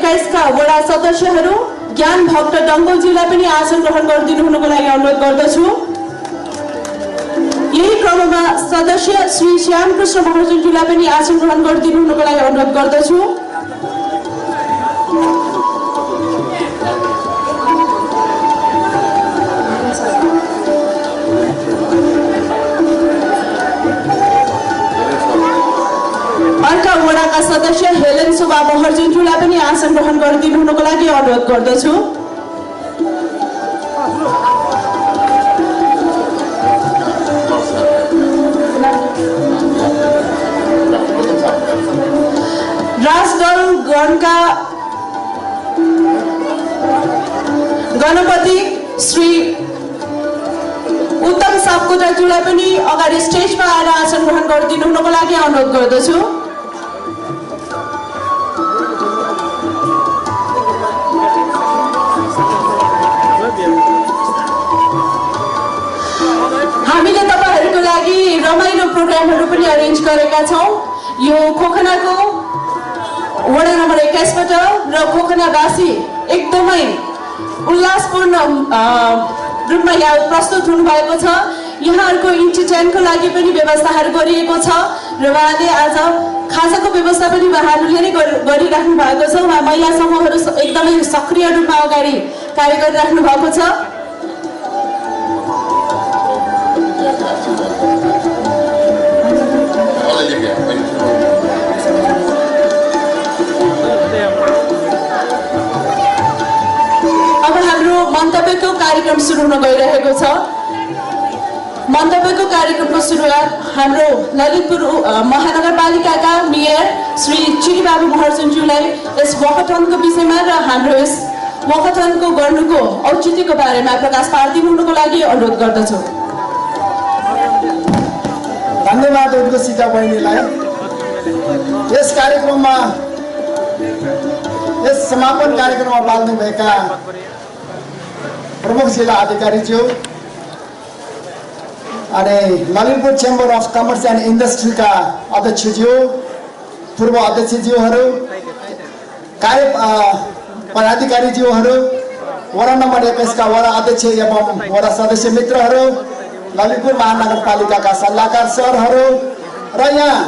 21 का वडा सदस्यहरू ज्ञान भक्त डङ्गोलज्यूलाई पनि आसन ग्रहण गरिदिनु हुनुको लागि अनुरोध गर्दछु। यही क्रममा सदस्य श्री श्यामकृष्ण महर्जनज्यूलाई पनि आसन ग्रहण गरिदिनु हुनुको लागि अनुरोध गर्दछु। अर्का वडाका सदस्य हेलेन सुब्बा महर्जनज्यूलाई पनि आसन ग्रहण गरिदिनु हुनुको लागि अनुरोध गर्दछु। राजदल गणका गणपति श्री उत्तम सापकोटाज्यूलाई पनि अगाडि स्टेजमा आएर आसन ग्रहण गरिदिनु हुनुको लागि अनुरोध गर्दछु। हामीले तपाईहरुको लागि रमाइलो प्रोग्रामहरु पनि अरेन्ज गरेका छौं। यो खोकनाको वडा नम्बर 21 बाट र खोकनावासी एकदमै उल्लासपूर्ण रूपमा यहाँ प्रस्तुत हुनु भएको छ। यहाँहरुको इन्टरटेनमेन्टको लागि पनि व्यवस्थाहरु गरिएको छ र उहाँले आज खाजाको व्यवस्था पनि उहाँहरूले नै गरिराख्नु भएको छ। उहाँ महिला समूहहरु एकदमै सक्रिय रूपमा अगाडि कार्य गरिराख्नु भएको छ। अब हाम्रो मन्तव्यको कार्यक्रम सुरु हुन गइरहेको छ। मन्तव्यको कार्यक्रमको सुरुवात हाम्रो ललितपुर महानगरपालिकाका मेयर श्री चिरीबाबु महर्जनज्यूलाई यस वकाथनको विषयमा र हाम्रो यस वकाथनको गर्नुको औचित्यको बारेमा प्रकाश पारिदिनु हुनुको लागि अनुरोध गर्दछु। धन्यवाद उद्घोषिका बहिनीलाई। यस कार्यक्रममा यस समापन कार्यक्रममा पाल्नुभएका प्रमुख जिल्ला अधिकारीज्यू अनि Lalitpur chamber of commerce and इन्डस्ट्रीका अध्यक्षज्यू, पूर्व अध्यक्षज्यूहरू, कार्य पदाधिकारीज्यूहरू, वडा नम्बर 21 का वडा अध्यक्ष एवं वडा सदस्य मित्रहरू, ललितपुर महानगरपालिकाका सल्लाहकार सरहरू र यहाँ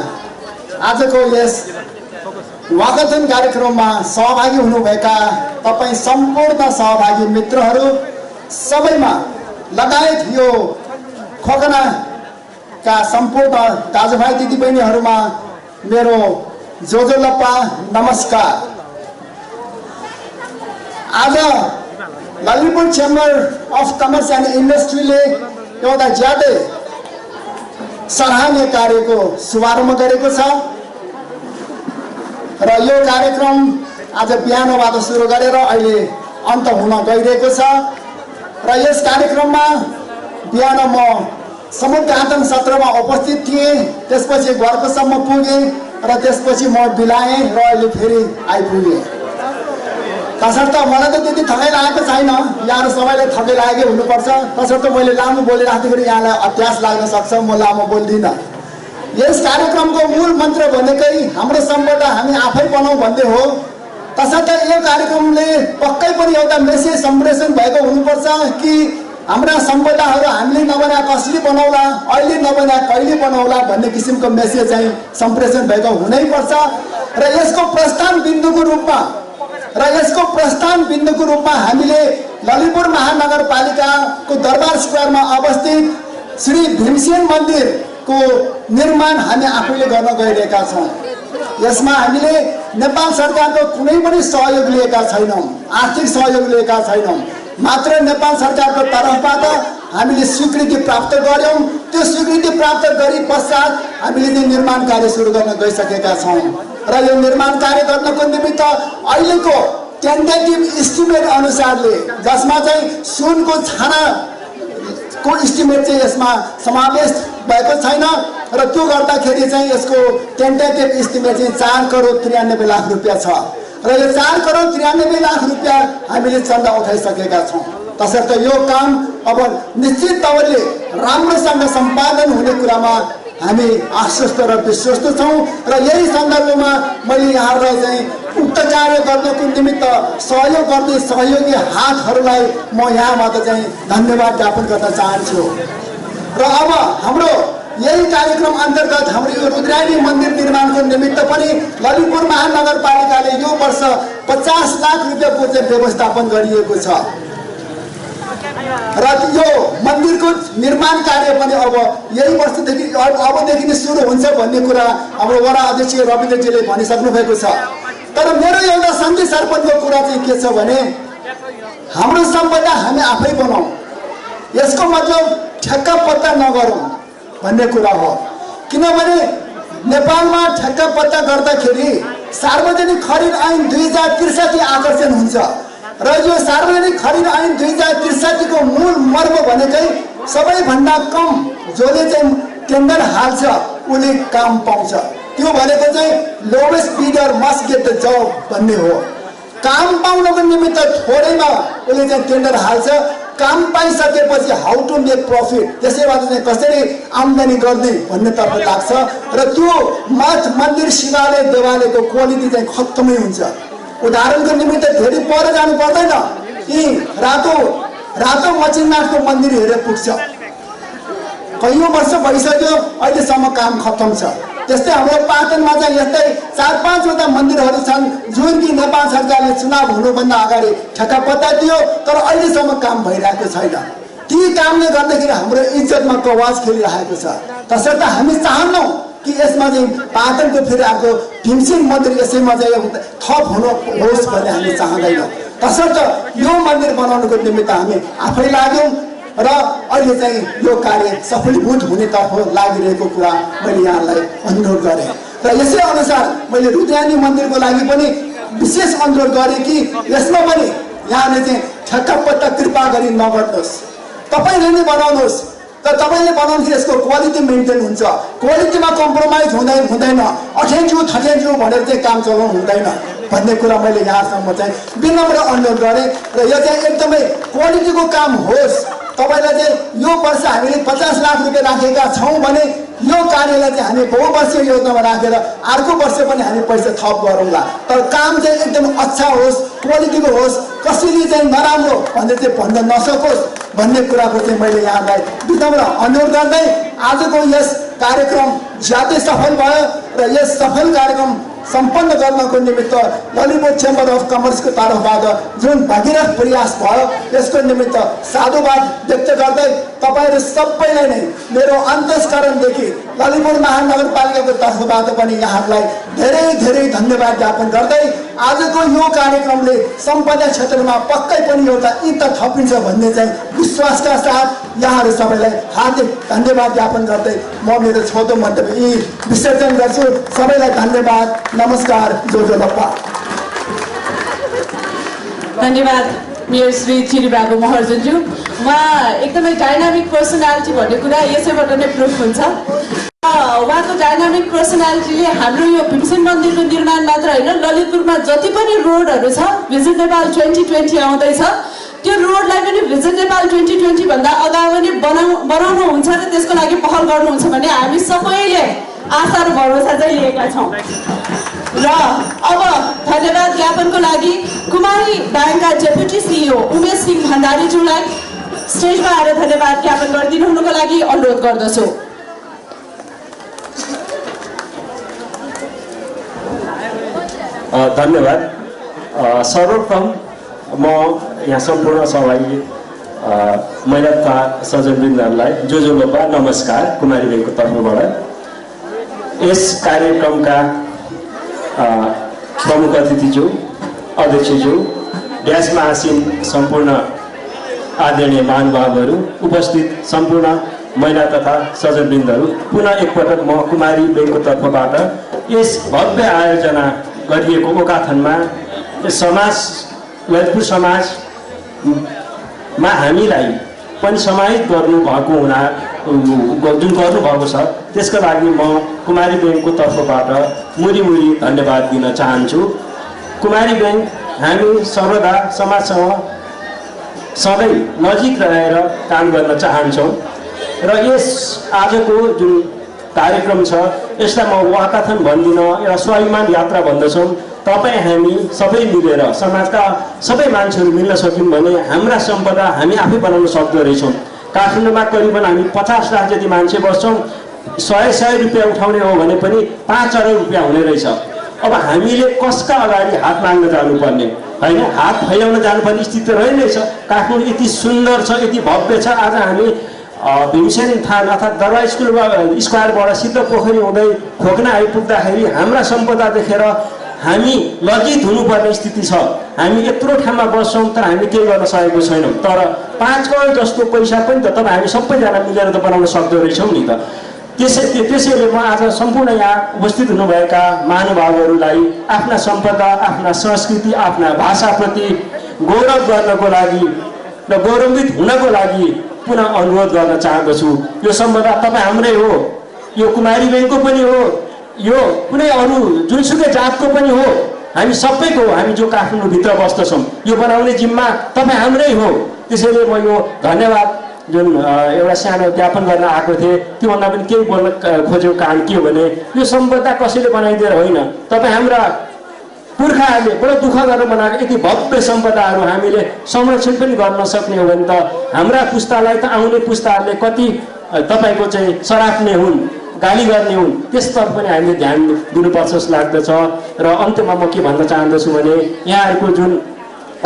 आजको यस वाकथन कार्यक्रममा सहभागी हुनुभएका तपाईं सम्पूर्ण सहभागी मित्रहरू सबैमा लगायत यो खोकनाका सम्पूर्ण दाजुभाइ दिदीबहिनीहरूमा मेरो जोजोलप्पा नमस्कार। आज Lalitpur chamber of commerce and इन्डस्ट्रीले एउटा ज्यादै सराहनीय कार्यको शुभारम्भ गरेको छ र यो कार्यक्रम आज बिहानबाट सुरु गरेर अहिले अन्त हुन गइरहेको छ र यस कार्यक्रममा बिहान म समुद्घाटन सत्रमा उपस्थित थिएँ, त्यसपछि घरकोसम्म पुगेँ र त्यसपछि म बिलाएँ र अहिले फेरि आइपुगेँ। तसर्थ मलाई त त्यति थकाइ लागेको छैन, यहाँहरू सबैलाई थकाइ लागेकै हुनुपर्छ। तसर्थ मैले लामो बोलिराख्दाखेरि यहाँलाई अभ्यास लाग्न सक्छ, म लामो बोल्दिनँ। यस कार्यक्रमको मूल मन्त्र भनेकै हाम्रो सम्पदा हामी आफै बनाऊ भन्ने हो। तसर्थ यो कार्यक्रमले पक्कै पनि एउटा मेसेज सम्प्रेषण भएको हुनुपर्छ कि हाम्रा सम्पदाहरू हामीले नबनाए कसरी बनाउला, अहिले नबनाए कहिले बनाउला भन्ने किसिमको मेसेज चाहिँ सम्प्रेषण भएको हुनैपर्छ र यसको प्रस्थान बिन्दुको रूपमा हामीले ललितपुर महानगरपालिकाको दरबार स्क्वायरमा अवस्थित श्री भीमसेन मन्दिरको निर्माण हामी आफैले गर्न गइरहेका छौँ। यसमा हामीले नेपाल सरकारको कुनै पनि सहयोग लिएका छैनौँ, आर्थिक सहयोग लिएका छैनौँ। मात्र नेपाल सरकारको तर्फबाट हामीले स्वीकृति प्राप्त गर्यौं। त्यो स्वीकृति प्राप्त गरी पश्चात हामीले यो निर्माण कार्य सुरु गर्न गइसकेका छौँ र यो निर्माण कार्य गर्नको निमित्त अहिलेको टेन्टेटिभ एस्टिमेट अनुसारले, जसमा चाहिँ सुनको छानाको एस्टिमेट चाहिँ यसमा समावेश भएको छैन र त्यो गर्दाखेरि चाहिँ यसको टेन्टेटिभ एस्टिमेट चाहिँ 4 करोड 93 लाख रुपियाँ छ र यो 4 करोड 93 लाख रुपियाँ हामीले चन्दा उठाइसकेका छौँ। तसर्थ यो काम अब निश्चित तवरले राम्रोसँग सम्पादन हुने कुरामा हामी आश्वस्त र विश्वस्त छौँ र यही सन्दर्भमा मैले यहाँहरूलाई चाहिँ उक्त कार्य गर्नको निमित्त सहयोग गर्ने सहयोगी हातहरूलाई म यहाँबाट चाहिँ धन्यवाद ज्ञापन गर्न चाहन्छु। र अब हाम्रो यही कार्यक्रम अन्तर्गत हाम्रो यो रुद्राणी मन्दिर निर्माणको निमित्त पनि ललितपुर महानगरपालिकाले यो वर्ष 50 लाख रुपियाँको चाहिँ व्यवस्थापन गरिएको छ र यो मन्दिरको निर्माण कार्य पनि अब यही वर्षदेखि अबदेखि नै सुरु हुन्छ भन्ने कुरा हाम्रो वडा अध्यक्ष रविन्द्रजीले भनिसक्नु भएको छ। तर मेरो एउटा सन्देश अर्पणको कुरा चाहिँ के छ भने हाम्रो सम्पदा हामी आफै बनाऊ, यसको मतलब ठेक्का पत्ता नगरौँ भन्ने कुरा हो। किनभने नेपालमा ठेक्का पत्ता गर्दाखेरि सार्वजनिक खरिद ऐन 2063 आकर्षण हुन्छ र यो सार्वजनिक खरिद ऐन 2063 को मूल मर्म भनेकै सबैभन्दा कम जसले चाहिँ टेन्डर हाल्छ उसले काम पाउँछ। त्यो भनेको चाहिँ lowest bidder must get the job भन्ने हो। काम पाउनको निमित्त थोरैमा उसले चाहिँ टेन्डर हाल्छ, काम पाइसकेपछि हाउ टु मेक प्रफिट, त्यसैबाट चाहिँ कसरी आम्दानी गर्ने भन्नेतर्फ लाग्छ र त्यो मठ मन्दिर शिवालय देवालयको क्वालिटी चाहिँ खत्तमै हुन्छ। उदाहरणको निमित्त धेरै पर जानु पर्दैन, यी रातो मचिनाथको मन्दिर हेरेर पुग्छ, कैयौँ वर्ष भइसक्यो अहिलेसम्म काम खत्तम छ। त्यस्तै हाम्रो पाटनमा चाहिँ यस्तै 4-5 मन्दिरहरू छन् जुन कि नेपाल सरकारले चुनाव हुनुभन्दा अगाडि ठेक्का पत्ता दियो तर अहिलेसम्म काम भइरहेको छैन। ती कामले गर्दाखेरि हाम्रो इज्जतमा कवाज खेलिरहेको छ। तसर्थ हामी चाहन्नौँ कि यसमा चाहिँ पाटनको फेरि आएको भीमसेन मन्दिर यसैमा चाहिँ थप होस् भन्ने हामी चाहँदैनौँ। तसर्थ यो मन्दिर बनाउनुको निमित्त हामी आफै लाग्यौँ र अहिले चाहिँ यो कार्य सफलीभूत हुनेतर्फ लागिरहेको कुरा मैले यहाँलाई अनुरोध गरेँ र यसै अनुसार मैले रुद्राणी मन्दिरको लागि पनि विशेष अनुरोध गरेँ कि यसमा पनि यहाँले चाहिँ ठेक्का पत्ता कृपा गरी नगर्नुहोस्, तपाईँले नै बनाउनुहोस्। तर तपाईँले बनाउँदाखेरि यसको क्वालिटी मेन्टेन हुन्छ, क्वालिटीमा कम्प्रोमाइज हुँदैन, अठेन्जु थटेन्जु भनेर चाहिँ काम चलाउनु हुँदैन भन्ने कुरा मैले यहाँसम्म चाहिँ विनम्र अनुरोध गरेँ र यो चाहिँ एकदमै क्वालिटीको काम होस्। तपाईँलाई चाहिँ यो वर्ष हामीले 50 लाख रुपियाँ राखेका छौँ भने यो कार्यलाई चाहिँ हामी बहुवर्षीय योजनामा राखेर अर्को वर्ष पनि हामी पैसा थप गरौँला, तर काम चाहिँ एकदम अच्छा होस्, क्वालिटीको होस्, कसैले चाहिँ नराम्रो भनेर चाहिँ भन्न नसकोस् भन्ने कुराको चाहिँ मैले यहाँलाई विनम्र अनुरोध गर्दै आजको यस कार्यक्रम ज्यादै सफल भयो र यस सफल कार्यक्रम सम्पन्न गर्नको निमित्त ललितपुर चेम्बर अफ कमर्सको तर्फबाट जुन भगीरथ प्रयास भयो यसको निमित्त साधुवाद व्यक्त गर्दै तपाईँहरू सबैलाई नै मेरो अन्तस्करणदेखि ललितपुर महानगरपालिकाको तर्फबाट पनि यहाँहरूलाई धेरै धेरै धन्यवाद ज्ञापन गर्दै आजको यो कार्यक्रमले सम्पदा क्षेत्रमा पक्कै पनि एउटा ईद थपिन्छ भन्ने चाहिँ विश्वासका साथ यहाँहरू सबैलाई हार्दिक धन्यवाद ज्ञापन गर्दै म मेरो छोटो मन्तव्य यी विसर्जन गर्छु। सबैलाई धन्यवाद, नमस्कार, जोजोलप्पा। धन्यवाद मेयर श्री चिरीबाबु महर्जनज्यू। उहाँ एकदमै डाइनामिक पर्सनालिटी भन्ने कुरा यसैबाट नै प्रुफ हुन्छ। उहाँको डाइनामिक पर्सनालिटीले हाम्रो यो भीमसेन मन्दिरको निर्माण मात्र होइन, ललितपुरमा जति पनि रोडहरू छ भिजन नेपाल 2020 आउँदैछ त्यो रोडलाई पनि भिजन नेपाल 2020 भन्दा अगावै नै बनाउनुहुन्छ र त्यसको लागि पहल गर्नुहुन्छ भने हामी सबैले आशा र भरोसा चाहिँ लिएका छौँ। र अब धन्यवाद ज्ञापनको लागि कुमारी ब्याङ्कका डेपुटी सिइओ उमेश सिंह भण्डारीज्यूलाई स्टेजमा आएर धन्यवाद ज्ञापन गरिदिनु हुनुको लागि अनुरोध गर्दछु। धन्यवाद। सर्वप्रथम म यहाँ सम्पूर्ण सहभागी महिला सजनवृन्दहरूलाई जोजोलोपा नमस्कार कुमारी ब्याङ्कको तर्फबाट। यस कार्यक्रमका प्रमुख अतिथिज्यू, अध्यक्षज्यू, ड्यासमा आसीन सम्पूर्ण आदरणीय महानुभावहरू, उपस्थित सम्पूर्ण महिला तथा सजनवृन्दहरू, पुनः एकपटक म कुमारी ब्याङ्कको तर्फबाट यस भव्य आयोजना गरिएको ओकाथनमा समाज ललितपुर समाजमा हामीलाई पनि समाहित गर्नुभएको जुन गर्नुभएको छ त्यसका लागि म कुमारी ब्याङ्कको तर्फबाट मुरी धन्यवाद दिन चाहन्छु। कुमारी ब्याङ्क हामी सर्वदा समाजसँग सधैँ नजिक रहेर काम गर्न चाहन्छौँ र यस आजको जुन कार्यक्रम छ। यसलाई म वाकाथन भन्दिनँ, एउटा स्वाभिमान यात्रा भन्दछौँ। तपाईँ हामी सबै मिलेर समाजका सबै मान्छेहरू मिल्न सक्यौँ भने हाम्रा सम्पदा हामी आफै बनाउन सक्दो रहेछौँ। काठमाडौँमा करिबन हामी 50 लाख जति मान्छे बस्छौँ। 100 रुपियाँ उठाउने हो भने पनि 5 अरब रुपियाँ हुने रहेछ। अब हामीले कसका अगाडि हात माग्न जानुपर्ने होइन, हात फैलाउन जानुपर्ने स्थिति रहेनछ। काठमाडौँ यति सुन्दर छ, यति भव्य छ। आज हामी भीमसेन थान अर्थात् दरबार स्क्वायरबाट सिद्ध पोखरी हुँदै खोकना आइपुग्दाखेरि हाम्रा सम्पदा देखेर हामी लज्जित हुनुपर्ने स्थिति छ। हामी यत्रो ठाउँमा बस्छौँ तर हामी केही गर्न सकेको छैनौँ। तर 5 करोड जस्तो पैसा पनि त तपाईँ हामी सबैजना मिलेर त बनाउन सक्दो रहेछौँ नि त। त्यसैले म आज सम्पूर्ण यहाँ उपस्थित हुनुभएका महानुभावहरूलाई आफ्ना सम्पदा, आफ्ना संस्कृति, आफ्ना भाषाप्रति गौरव गर्नको लागि र गौरवित हुनको लागि पुनः अनुरोध गर्न चाहदछु। यो सम्पदा तपाईँ हाम्रै हो, यो कुमारी बहिनीको पनि हो, यो कुनै अरू जुनसुकै जातको पनि हो, हामी सबैको हो। हामी जो काठमाडौँभित्र बस्दछौँ यो बनाउने जिम्मा तपाईँ हाम्रै हो। त्यसैले म यो धन्यवाद जुन एउटा सानो ज्ञापन गर्न आएको थिएँ त्योभन्दा पनि केही बोल्न खोजेको कारण के हो भने यो सम्पदा कसैले बनाइदिएर होइन, तपाईँ हाम्रा पुर्खाहरूले बडो दुःख गरेर बनाएको यति भव्य सम्पदाहरू हामीले संरक्षण पनि गर्न सक्ने हो भने त हाम्रा पुस्तालाई त आउने पुस्ताहरूले कति तपाईँको चाहिँ सराप्ने हुन्, गाली गर्ने हुन्, त्यसतर्फ पनि हामीले ध्यान दिनुपर्छ जस्तो लाग्दछ। र अन्त्यमा म के भन्न चाहदछु भने यहाँहरूको जुन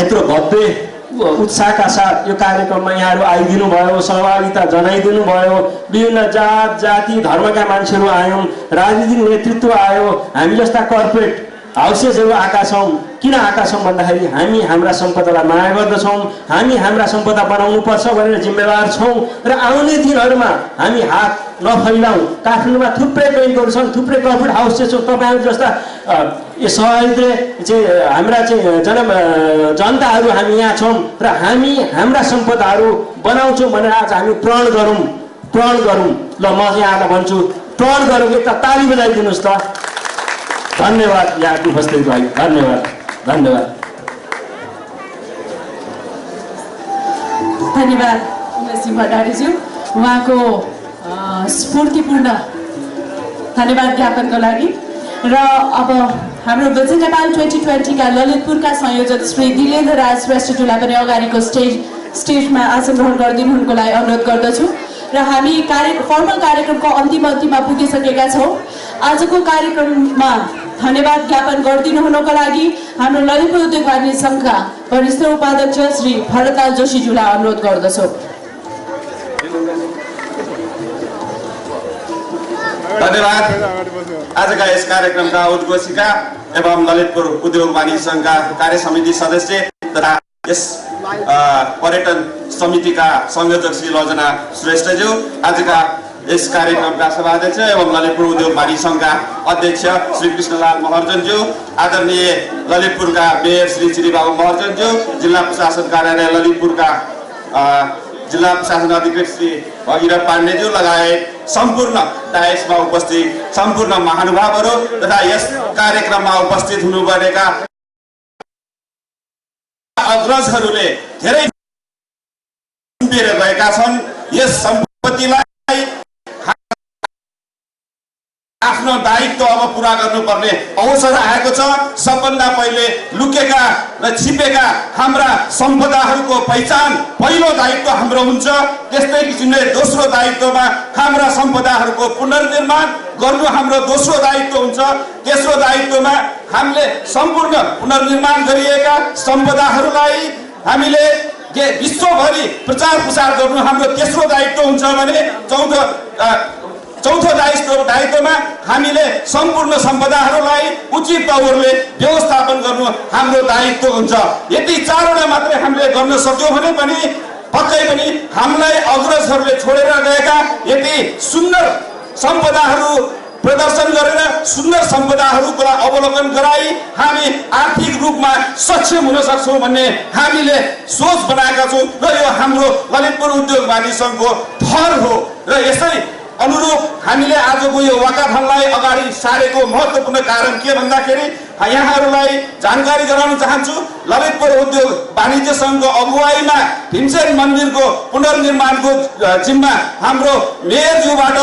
यत्रो भव्य उत्साहका साथ यो कार्यक्रममा यहाँहरू आइदिनु भयो, सहभागिता जनाइदिनु भयो। विभिन्न जात जाति धर्मका मान्छेहरू आयौँ, राजनीतिक नेतृत्व आयो, हामी जस्ता कर्पोरेट हाउसेसहरू आएका छौँ। किन आएका छौँ भन्दाखेरि हामी हाम्रा सम्पदालाई माया गर्दछौँ, हामी हाम्रा सम्पदा बनाउनुपर्छ भनेर जिम्मेवार छौँ। र आउने दिनहरूमा हामी हात नफैलाउँ। काठमाडौँमा थुप्रै ब्याङ्कहरू छन्, थुप्रै कर्पोरेट हाउसेस छन्, तपाईँहरू जस्ता सहयोगले चाहिँ हाम्रा चाहिँ जनताहरू हामी यहाँ छौँ र हामी हाम्रा सम्पदाहरू बनाउँछौँ भनेर आज हामी प्रण गरौँ। ल म यहाँलाई भन्छु प्रण गरौँ। एक ताली बजाइदिनुहोस् त। धन्यवाद यहाँको उपस्थित लागि, धन्यवाद धन्यवाद धन्यवाद उमेशजी भण्डारीज्यू, उहाँको स्फूर्तिपूर्ण धन्यवाद ज्ञापनको लागि। र अब हाम्रो विजन नेपाल 2020 का ललितपुरका संयोजक श्री दिलेन्द्र राज श्रेष्ठज्यूलाई पनि अगाडिको स्टेजमा आसन ग्रहण गरिदिनुको लागि अनुरोध गर्दछु। र हामी फर्मल कार्यक्रमको अन्तिममा पुगिसकेका छौँ। आजको कार्यक्रममा धन्यवाद ज्ञापन गरिदिनु हुनको लागि हाम्रो ललितपुर उद्योग वाणिज्य सङ्घका वरिष्ठ उपाध्यक्ष श्री भरतलाल जोशीज्यूलाई अनुरोध गर्दछु। धन्यवाद। आजका यस कार्यक्रमका उद्घोषिका एवं ललितपुर उद्योग वाणिज्य सङ्घका कार्य समिति सदस्य तथा यस पर्यटन समितिका संयोजक श्री लजना श्रेष्ठज्यू, आजका यस कार्यक्रमका सभाध्यक्ष एवं ललितपुर उद्योग वाणिज्य सङ्घका अध्यक्ष श्री कृष्णलाल महर्जनज्यू, आदरणीय ललितपुरका मेयर श्री श्रीबाबु महर्जनज्यू, जिल्ला प्रशासन कार्यालय ललितपुरका जिल्ला प्रशासन अधिकृत श्री भगीरथ पाण्डेज्यू लगायत सम्पूर्ण डायसमा उपस्थित सम्पूर्ण महानुभावहरू तथा यस कार्यक्रममा उपस्थित हुनुभएका अग्रजहरूले धेरै गएका छन्। यस सम्पत्तिलाई आफ्नो दायित्व अब पुरा गर्नुपर्ने अवसर आएको छ। सबभन्दा पहिले लुकेका र छिपेका हाम्रा सम्पदाहरूको पहिचान पहिलो दायित्व हाम्रो हुन्छ। त्यस्तै किसिमले दोस्रो दायित्वमा हाम्रा सम्पदाहरूको पुनर्निर्माण गर्नु हाम्रो दोस्रो दायित्व हुन्छ। तेस्रो दायित्वमा हामीले सम्पूर्ण पुनर्निर्माण गरिएका सम्पदाहरूलाई हामीले विश्वभरि प्रचार प्रसार गर्नु हाम्रो तेस्रो दायित्व हुन्छ भने चौथो दायित्वमा हामीले सम्पूर्ण सम्पदाहरूलाई उचित तौरले व्यवस्थापन गर्नु हाम्रो दायित्व हुन्छ। यति चारवटा मात्रै हामीले गर्न सक्यौँ भने पनि पक्कै पनि हामीलाई अग्रजहरूले छोडेर गएका यति सुन्दर सम्पदाहरू प्रदर्शन गरेर सुन्दर सम्पदाहरूको अवलोकन गराई हामी आर्थिक रूपमा सक्षम हुन सक्छौँ भन्ने हामीले सोच बनाएका छौँ र यो हाम्रो ललितपुर उद्योग वाणिज्य सङ्घको थर हो। र यसै अनुरूप हामीले आजको यो वाकाथनलाई अगाडि सारेको महत्त्वपूर्ण कारण के भन्दाखेरि यहाँहरूलाई जानकारी गराउन चाहन्छु। ललितपुर उद्योग वाणिज्य सङ्घको अगुवाईमा भीमसेन मन्दिरको पुनर्निर्माणको जिम्मा हाम्रो मेयरज्यूबाट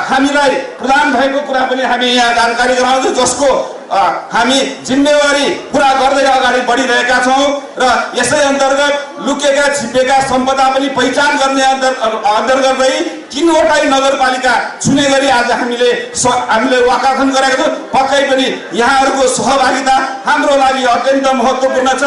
हामीलाई प्रदान भएको कुरा पनि हामी यहाँ जानकारी गराउँछौँ, जसको हामी जिम्मेवारी पुरा गर्दै अगाडि बढिरहेका छौँ र यसै अन्तर्गत लुकेका छिपेका सम्पदा पनि पहिचान गर्ने अन्तर्गतै 3वटै नगरपालिका छुने गरी आज हामीले वाकाथन गरेका छौँ। पक्कै पनि यहाँहरूको सहभागिता हाम्रो लागि अत्यन्त महत्त्वपूर्ण छ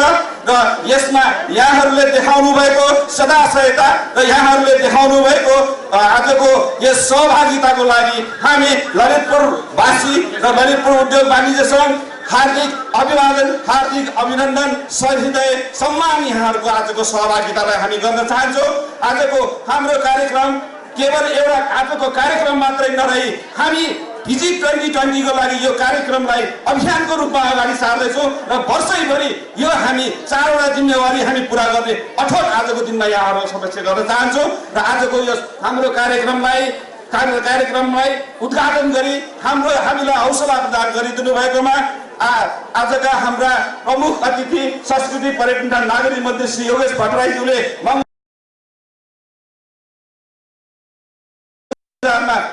र यसमा यहाँहरूले देखाउनु भएको सदाशयता र यहाँहरूले देखाउनु भएको आजको यस सहभागिताको लागि हामी ललितपुरवासी र ललितपुर उद्योग वाणिज्य संघ हार्दिक अभिवादन, हार्दिक अभिनन्दन, सहृदय सम्मान यहाँहरूको आजको सहभागितालाई हामी गर्न चाहन्छौँ। आजको हाम्रो कार्यक्रम केवल एउटा आजको कार्यक्रम मात्रै नरही हामी भिजिट 2020 को लागि यो कार्यक्रमलाई अभियानको रूपमा अगाडि सार्दैछौँ र वर्षैभरि यो हामी 4वटा जिम्मेवारी हामी पुरा गर्ने अठोट आजको दिनमा यहाँहरू समक्ष गर्न चाहन्छौँ र आजको यस हाम्रो कार्यक्रमलाई उद्घाटन गरी हामीलाई हौसला प्रदान गरिदिनु भएकोमा आजका हाम्रा प्रमुख अतिथि संस्कृति पर्यटन तथा नागरिक मन्त्री श्री योगेश भट्टराईज्यूले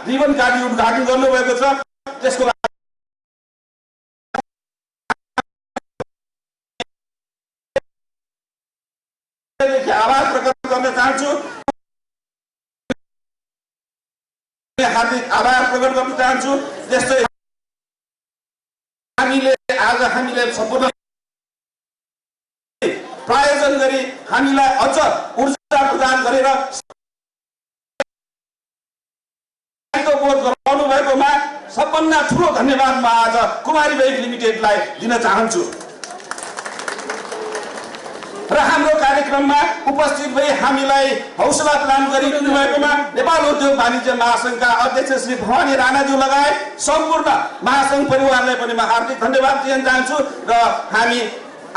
रिबन काटी उद्घाटन गर्नुभएको छ। त्यसको लागि आभार प्रकट गर्न चाहन्छु, हार्दिक आभार प्रकट गर्न चाहन्छु। त्यस्तै हामीले सम्पूर्ण प्रायोजन गरी हामीलाई अझ ऊर्जा प्रदान गरेर गराउनु भएकोमा सबभन्दा ठुलो धन्यवाद म आज कुमारी बैंक लिमिटेडलाई दिन चाहन्छु र हाम्रो कार्यक्रममा उपस्थित भई हामीलाई हौसला प्रदान गरिदिनु भएकोमा नेपाल उद्योग वाणिज्य महासंघका अध्यक्ष श्री भवानी राणाज्यू लगायत सम्पूर्ण महासंघ परिवारलाई पनि म हार्दिक धन्यवाद दिन चाहन्छु र हामी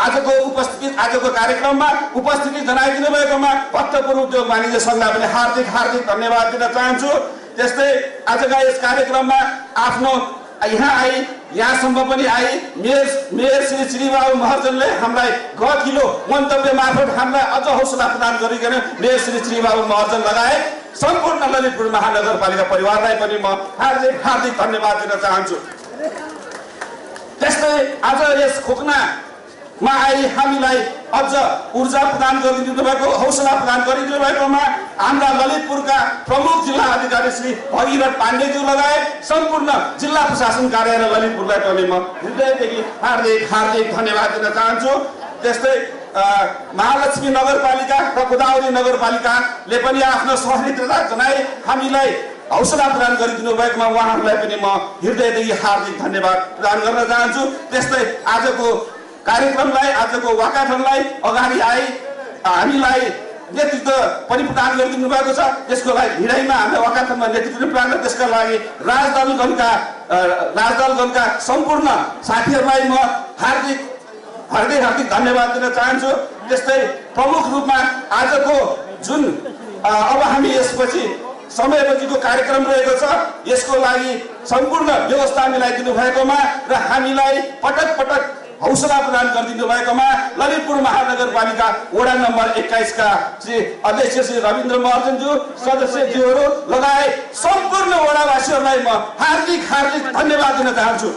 आजको कार्यक्रममा उपस्थिति जनाइदिनु भएकोमा भक्तपुर उद्योग वाणिज्य संघलाई पनि हार्दिक धन्यवाद दिन चाहन्छु। त्यस्तै आजका यस कार्यक्रममा आफ्नो यहाँसम्म पनि आई मेयर श्री श्रीबाबु महर्जनले हामीलाई गतिलो मन्तव्य मार्फत हामीलाई अझ हौसला प्रदान गरिकन मेयर श्री श्रीबाबु महर्जन लगायत सम्पूर्ण ललितपुर महानगरपालिका परिवारलाई पनि म हार्दिक धन्यवाद दिन चाहन्छु। त्यस्तै आज यस खोकनामा आई हामीलाई अझ ऊर्जा प्रदान गरिदिनु भएको, हौसला प्रदान गरिदिनु भएकोमा हाम्रा ललितपुरका प्रमुख जिल्ला अधिकारी श्री भगीरथ पाण्डेज्यू लगायत सम्पूर्ण जिल्ला प्रशासन कार्यालय ललितपुरलाई पनि म हृदयदेखि हार्दिक धन्यवाद दिन चाहन्छु। त्यस्तै महालक्ष्मी नगरपालिका र गोदावरी नगरपालिकाले पनि आफ्नो सहभागिता जनाई हामीलाई हौसला प्रदान गरिदिनु भएकोमा उहाँहरूलाई पनि म हृदयदेखि हार्दिक धन्यवाद प्रदान गर्न चाहन्छु। त्यस्तै आजको कार्यक्रमलाई आजको वाकाथनलाई अगाडि हामीलाई नेतृत्व पनि प्रदान गरिदिनु भएको छ। त्यसको लागि भिडाइमा हामीले वाकाथनमा नेतृत्व प्रदान गर्छ। त्यसका लागि राजदलगणका सम्पूर्ण साथीहरूलाई म हार्दिक धन्यवाद दिन चाहन्छु। त्यस्तै प्रमुख रूपमा आजको जुन अब हामी यसपछि समयपछिको कार्यक्रम रहेको छ यसको लागि सम्पूर्ण व्यवस्था मिलाइदिनु भएकोमा र हामीलाई पटक हौसला प्रदान गरिदिनु भएकोमा ललितपुर महानगरपालिका वडा नम्बर 21 का श्री अध्यक्ष श्री रविन्द्र महर्जनज्यू, सदस्यज्यूहरू लगायत सम्पूर्ण वडावासीहरूलाई म हार्दिक धन्यवाद दिन चाहन्छु।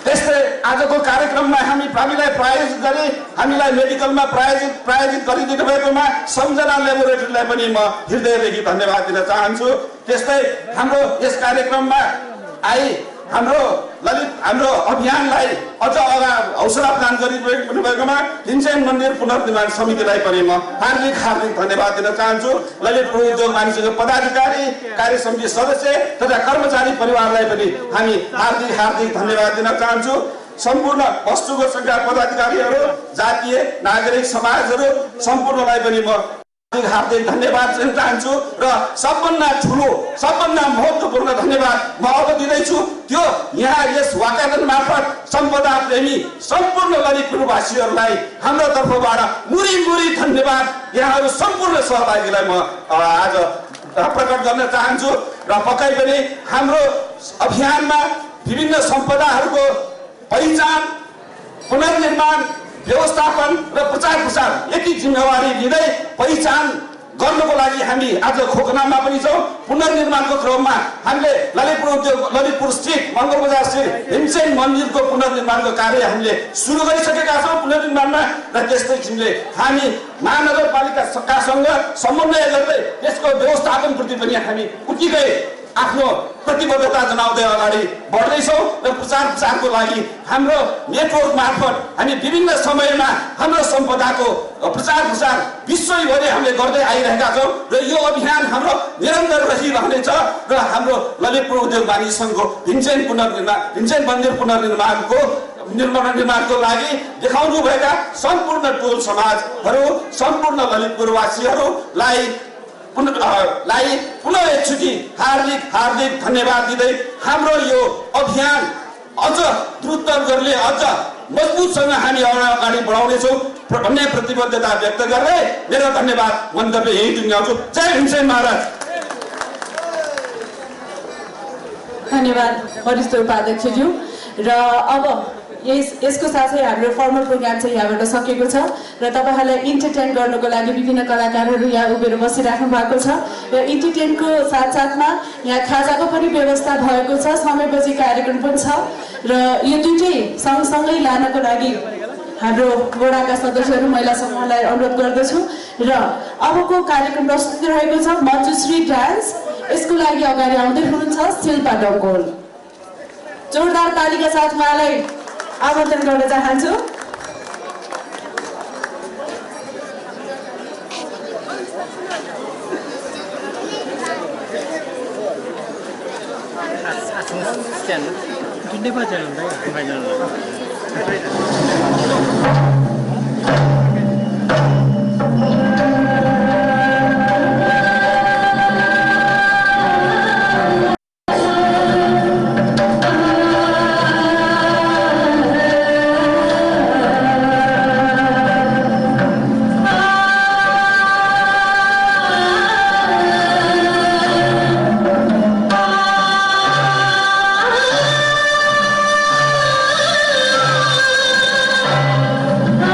त्यस्तै आजको कार्यक्रममा हामीलाई प्रायोजित गरे हामीलाई मेडिकलमा प्रायोजित गरिदिनु भएकोमा सम्झना ल्याबोरेटरीलाई पनि म हृदयदेखि धन्यवाद दिन चाहन्छु। त्यस्तै हाम्रो यस कार्यक्रममा हाम्रो अभियानलाई अझ हौसला प्रदान गरिदिनु भएकोमा हिमसेन मन्दिर पुनर्निर्माण समितिलाई पनि म हार्दिक धन्यवाद दिन चाहन्छु। ललितपुर उद्योग वाणिज्यका पदाधिकारी, कार्य समिति सदस्य तथा कर्मचारी परिवारलाई पनि हामी हार्दिक धन्यवाद दिन चाहन्छु। सम्पूर्ण वस्तुको संघका पदाधिकारीहरू, जातीय नागरिक समाजहरू सम्पूर्णलाई पनि म हार्दिक धन्यवाद दिन चाहन्छु र सबभन्दा महत्त्वपूर्ण धन्यवाद म अब दिँदैछु त्यो यहाँ यस वाकाथन मार्फत सम्पदा प्रेमी सम्पूर्ण ललितपुरवासीहरूलाई हाम्रो तर्फबाट मुरी धन्यवाद यहाँहरू सम्पूर्ण सहभागीलाई म आज प्रकट गर्न चाहन्छु र पक्कै पनि हाम्रो अभियानमा विभिन्न सम्पदाहरूको पहिचान, पुनर्निर्माण, व्यवस्थापन र प्रचार प्रसार यति जिम्मेवारी लिँदै पहिचान गर्नको लागि हामी आज खोकनामा पनि छौँ। पुनर्निर्माणको क्रममा हामीले ललितपुर स्थित मङ्गलबजार स्थित भीमसेन मन्दिरको पुनर्निर्माणको कार्य हामीले सुरु गरिसकेका छौँ पुनर्निर्माणमा। र त्यस्तै किसिमले हामी महानगरपालिकासँग समन्वय गर्दै त्यसको व्यवस्थापनप्रति पनि हामी उत्तिकै आफ्नो प्रतिबद्धता जनाउँदै अगाडि बढ्दैछौँ। र प्रचारको लागि हाम्रो नेटवर्क मार्फत हामी विभिन्न समयमा हाम्रो सम्पदाको प्रचार विश्वैभरि हामीले गर्दै आइरहेका छौँ। र यो अभियान हाम्रो निरन्तर रहिरहनेछ। र हाम्रो ललितपुर उद्योग वाणिज्य सङ्घको भीमसेन मन्दिर निर्माणको लागि देखाउनुभएका सम्पूर्ण टोल समाजहरू, सम्पूर्ण ललितपुरवासीहरूलाई पुनः एकचोटि हार्दिक धन्यवाद दिँदै हाम्रो यो अभियान अझ द्रुत गरले अझ मजबुतसँग हामी अगाडि बढाउनेछौँ भन्ने प्रतिबद्धता व्यक्त गर्दै मेरो धन्यवाद मन्तव्य यही टुङ्ग्याउँछु। जय भीमसेन महाराज। धन्यवाद वरिष्ठ उपाध्यक्षज्यू। र अब यसको साथै हाम्रो फर्मल प्रोग्राम चाहिँ यहाँबाट सकेको छ र तपाईँहरूलाई इन्टरटेन गर्नको लागि विभिन्न कलाकारहरू यहाँ उभिएर बसिराख्नु भएको छ। र इन्टरटेनको साथसाथमा यहाँ खाजाको पनि व्यवस्था भएको छ, समयपछि कार्यक्रम पनि छ। र यो दुइटै सँगसँगै लानको लागि हाम्रो वडाका सदस्यहरू महिला समूहलाई अनुरोध गर्दछु। र अबको कार्यक्रम प्रस्तुत रहेको छ मञ्जुश्री डान्स। यसको लागि अगाडि आउँदै हुनुहुन्छ शिल्पा डङ्गोल। जोरदार तालीका साथ उहाँलाई आमन्त्रण गर्न चाहन्छु। Ah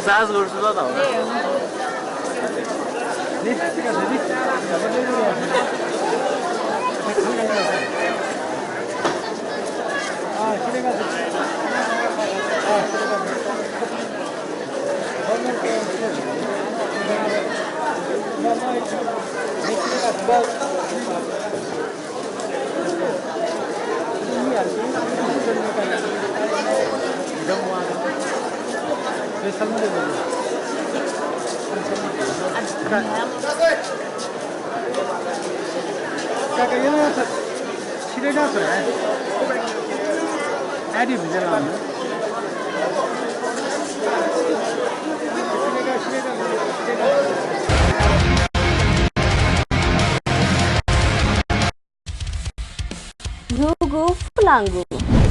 साज गर्छु ल त Gugu Fulangu.